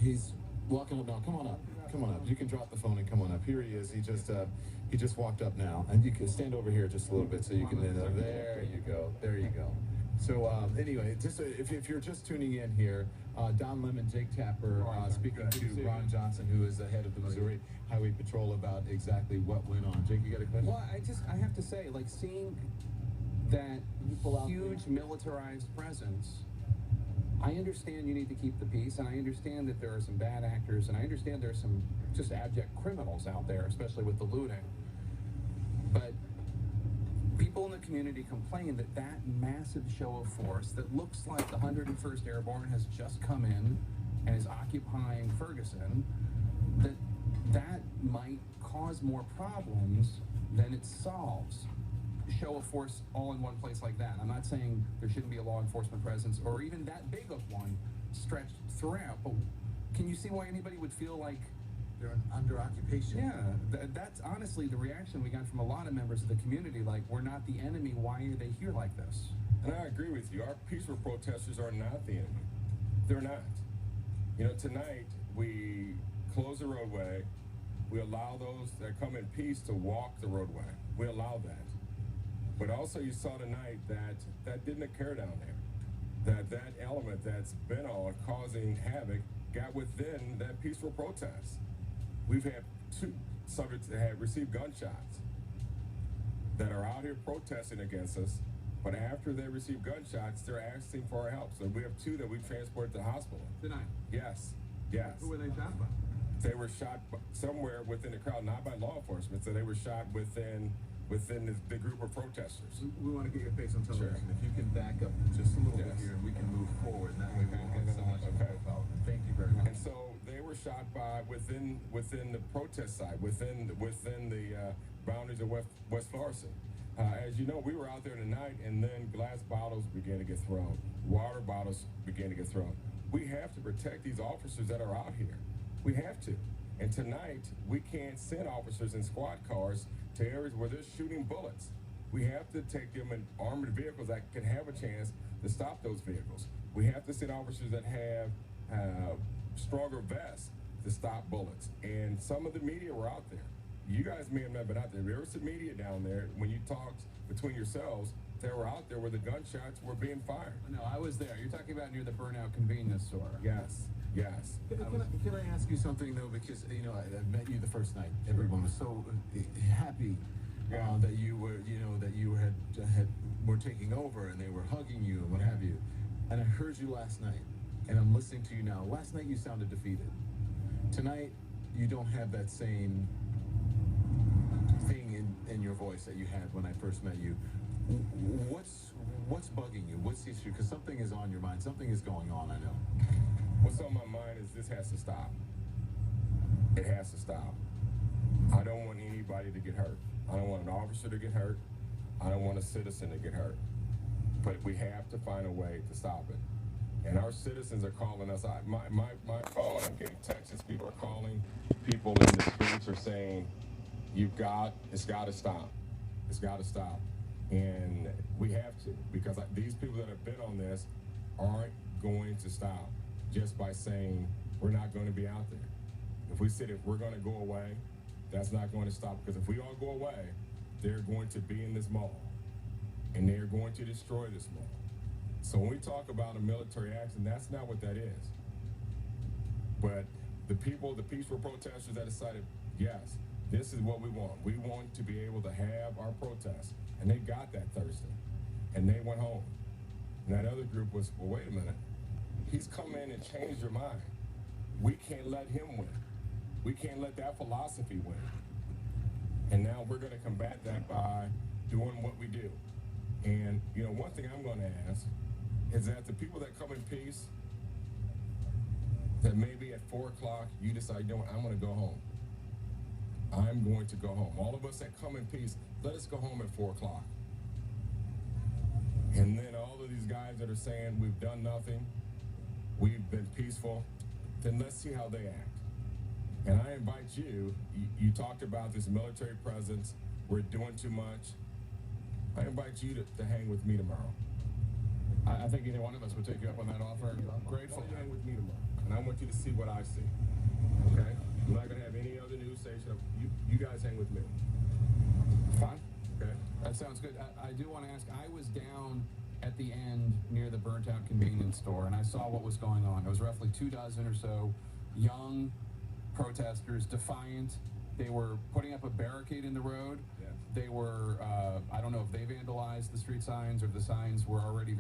He's walking up now. Come on up. Come on up. You can drop the phone and come on up. Here he is. He just walked up now, and you can stand over here just a little bit so you can. There you go. There you go. So anyway, just if you're just tuning in here, Don Lemon, Jake Tapper, speaking to Ron Johnson, who is the head of the Missouri Highway Patrol, about exactly what went on. Jake, you got a question? Well, I have to say, like, seeing that huge militarized presence, I understand you need to keep the peace, and I understand that there are some bad actors, and I understand there's some just abject criminals out there, especially with the looting. But people in the community complain that that massive show of force that looks like the 101st Airborne has just come in and is occupying Ferguson, that might cause more problems than it solves. Show of force all in one place like that. I'm not saying there shouldn't be a law enforcement presence or even that big of one stretched throughout, but can you see why anybody would feel like They're under occupation. yeah, that's honestly the reaction we got from a lot of members of the community, like, we're not the enemy, why are they here like this? And I agree with you. Our peaceful protesters are not the enemy. They're not. You know, tonight we close the roadway. We allow those that come in peace to walk the roadway. We allow that. But also you saw tonight that didn't occur down there. That element that's been on causing havoc got within that peaceful protest. We've had 2 subjects that have received gunshots that are out here protesting against us, but after they receive gunshots, they're asking for our help. So we have 2 that we've transported to the hospital. Tonight? Yes, yes. Who were they shot by? They were shot somewhere within the crowd, not by law enforcement, so they were shot within the group of protesters. We want to get your face on television. Sure. If you can back up just a little bit Yes. here, and we can move forward. That way we won't get so much about. Thank you very much. And so they were shot by within the protest side, within the boundaries of West Ferguson. As you know, we were out there tonight, and then glass bottles began to get thrown, water bottles began to get thrown. We have to protect these officers that are out here. We have to. And tonight, we can't send officers in squad cars to areas where they're shooting bullets. We have to take them in armored vehicles that can have a chance to stop those vehicles. We have to send officers that have stronger vests to stop bullets. And some of the media were out there. You guys may have not been out there. There was some media down there. When you talked between yourselves, they were out there where the gunshots were being fired. No, I was there. You're talking about near the Burnout convenience store. Yes, yes. Can I ask you something though? Because I met you the first night. Everyone was so happy that you were taking over, and they were hugging you and what have you. And I heard you last night, and I'm listening to you now. Last night you sounded defeated. Tonight you don't have that same thing in your voice that you had when I first met you. What's bugging you? What's the issue? Because something is on your mind. Something is going on, I know. What's on my mind is this has to stop. It has to stop. I don't want anybody to get hurt. I don't want an officer to get hurt. I don't want a citizen to get hurt. But we have to find a way to stop it. And our citizens are calling us. My phone, I'm getting texts. People are calling. People in the streets are saying, it's got to stop. It's got to stop. And we have to, because these people that have been on this aren't going to stop just by saying we're not going to be out there. If we said if we're going to go away, that's not going to stop, because if we all go away, they're going to be in this mall, and they're going to destroy this mall. So when we talk about a military action, that's not what that is. But the people, the peaceful protesters that decided, yes, this is what we want. We want to be able to have our protest. And they got that Thursday. And they went home. And that other group was, well, wait a minute. He's come in and changed your mind. We can't let him win. We can't let that philosophy win. And now we're going to combat that by doing what we do. And, one thing I'm going to ask is that the people that come in peace, that maybe at 4 o'clock you decide, I'm going to go home. I'm going to go home. All of us that come in peace, let us go home at 4 o'clock. And then all of these guys that are saying we've done nothing, we've been peaceful, then let's see how they act. And I invite you talked about this military presence, we're doing too much. I invite you to hang with me tomorrow. I think either one of us would take you up on that offer. Grateful. Hang with me tomorrow. and I want you to see what I see. Okay? I'm not gonna have any other news station. You guys hang with me. Fine. Okay? That sounds good. I do want to ask, I was down at the end near the burnt-out convenience store, and I saw what was going on. It was roughly 24 or so young protesters, defiant. They were putting up a barricade in the road. Yeah. They were, I don't know if they vandalized the street signs or if the signs were already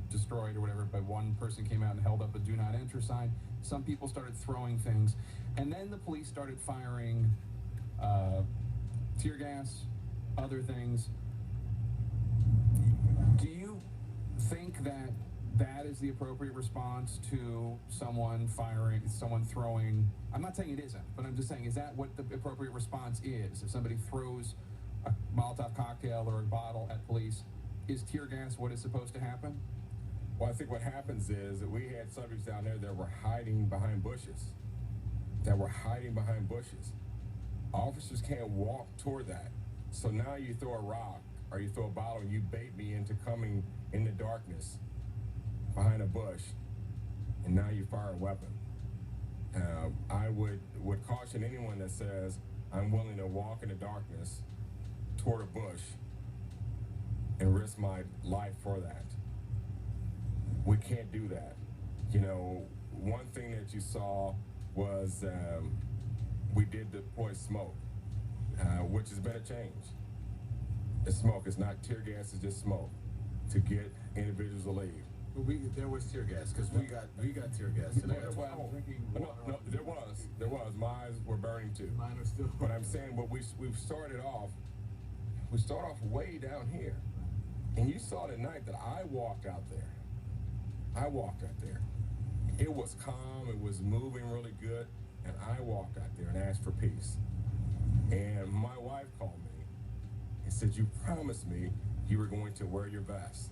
destroyed or whatever, but one person came out and held up a do not enter sign. Some people started throwing things. And then the police started firing tear gas, other things. Do you think that that is the appropriate response to someone throwing? I'm not saying it isn't, but I'm just saying, is that what the appropriate response is? If somebody throws a Molotov cocktail or a bottle at police, is tear gas what is supposed to happen? Well, I think what happens is that we had subjects down there that were hiding behind bushes. Officers can't walk toward that. So now you throw a rock or you throw a bottle and you bait me into coming in the darkness behind a bush, and now you fire a weapon. I would caution anyone that says, I'm willing to walk in the darkness toward a bush and risk my life for that. We can't do that. You know, one thing that you saw was we did deploy smoke, which has been a change. It's smoke. It's not tear gas. It's just smoke to get individuals to leave. There was tear gas because we got tear gas tonight. That's why I'm drinking water. No, there was. My eyes were burning too. Mine are still. But I'm saying, but we started off way down here, and you saw tonight that I walked out there. It was calm. It was moving really good, and I walked out there and asked for peace. And my wife called me and said, "You promised me you were going to wear your vest."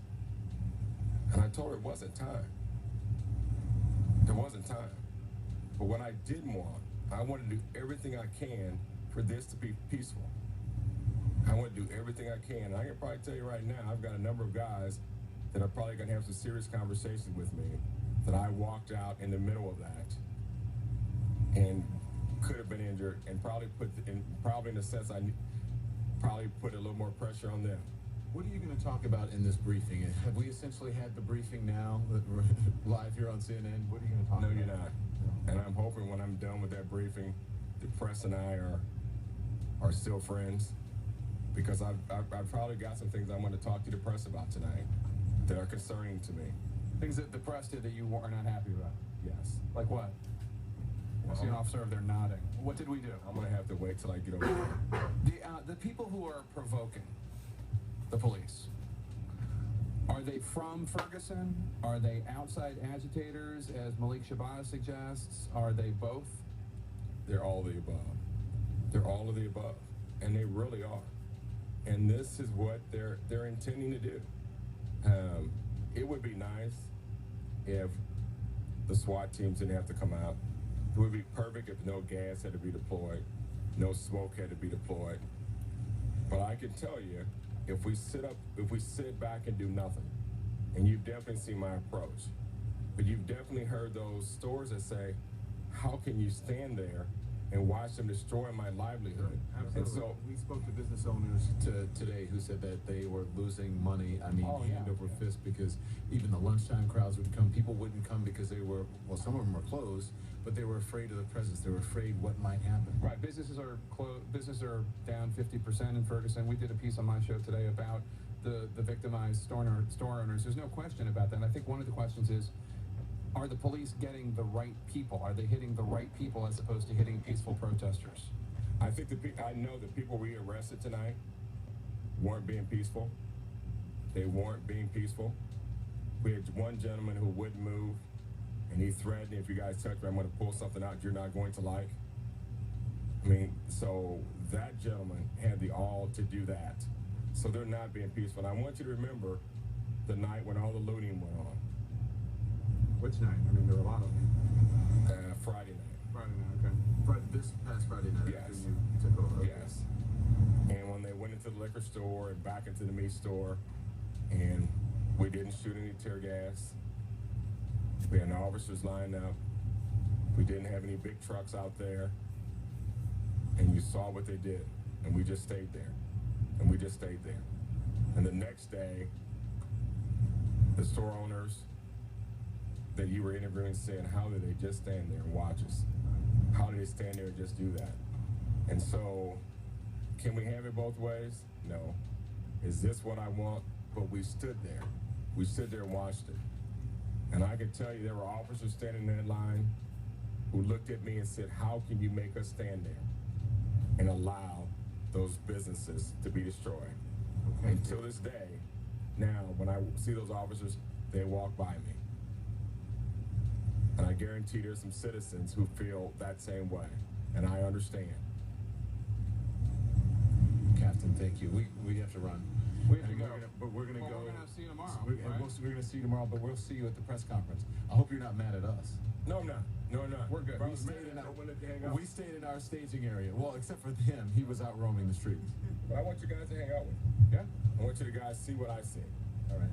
And I told her it wasn't time. There wasn't time. But what I didn't want, I want to do everything I can for this to be peaceful. I want to do everything I can. And I can probably tell you right now, I've got a number of guys that are probably going to have some serious conversations with me that I walked out in the middle of that and could have been injured and probably in a sense, I probably put a little more pressure on them. What are you going to talk about in this briefing? Have we essentially had the briefing now, live here on CNN? What are you going to talk about? No, you're not. And I'm hoping when I'm done with that briefing, the press and I are still friends, because I've probably got some things I want to talk to the press about tonight that are concerning to me. Things that the press did that you are not happy about? Yes. Like what? I see an officer over there nodding. What did we do? I'm going to have to wait till I get over there. The people who are provoking the police, are they from Ferguson? Are they outside agitators, as Malik Shabazz suggests? Are they both? They're all of the above. They're all of the above. And they really are. And this is what they're intending to do. It would be nice if the SWAT teams didn't have to come out. It would be perfect if no gas had to be deployed, no smoke had to be deployed. But I can tell you, if we sit back and do nothing, and you've definitely seen my approach, but you've definitely heard those stories that say, how can you stand there and watch them destroy my livelihood? Absolutely. And so we spoke to business owners today who said that they were losing money. I mean, hand over fist, because even the lunchtime crowds would come. People wouldn't come because they were, well, some of them were closed, but they were afraid of the presence. They were afraid what might happen. Right. Businesses are Businesses are down 50% in Ferguson. We did a piece on my show today about the victimized store owners. There's no question about that. And I think one of the questions is, are the police getting the right people? Are they hitting the right people as opposed to hitting peaceful protesters? I think I know the people we arrested tonight weren't being peaceful. They weren't being peaceful. We had one gentleman who wouldn't move, and he threatened, if you guys touch me, I'm going to pull something out you're not going to like. I mean, so that gentleman had the all to do that. So they're not being peaceful. And I want you to remember the night when all the looting went on. Which night? I mean, there were a lot of them. Friday night. Friday night, okay. This past Friday night. Yes. You took over. Okay. Yes. And when they went into the liquor store and back into the meat store, and we didn't shoot any tear gas. We had officers lined up. We didn't have any big trucks out there. And you saw what they did. And we just stayed there. And we just stayed there. And the next day, the store owners that you were interviewing said, how did they just stand there and watch us? How did they stand there and just do that? And so, can we have it both ways? No. Is this what I want? But we stood there. We stood there and watched it. And I can tell you there were officers standing in that line who looked at me and said, how can you make us stand there and allow those businesses to be destroyed? Okay. Until this day, now, when I see those officers, they walk by me. And I guarantee there's some citizens who feel that same way. And I understand. Captain, thank you. We have to run. We have to go. But we're going to go. We're going to see you tomorrow. We're right? going to see you tomorrow, but we'll see you at the press conference. I hope you're not mad at us. No, I'm not. No, I'm not. We're good. We stayed in our staging area. Well, except for him. He was out roaming the streets. But I want you guys to hang out with me. Yeah? I want you guys to see what I see. All right.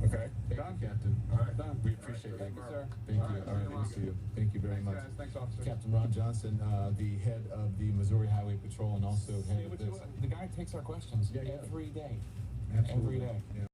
Okay? Thank you, Captain. All right. Done. We appreciate Thank it. you, sir. Thank you. All right, All right. Good to see you. Thank you very Thanks, much. guys. Thanks, officer. Captain Ron Johnson, the head of the Missouri Highway Patrol and also head of this. The guy takes our questions Yeah, yeah. every day. Absolutely. Every day. Yeah.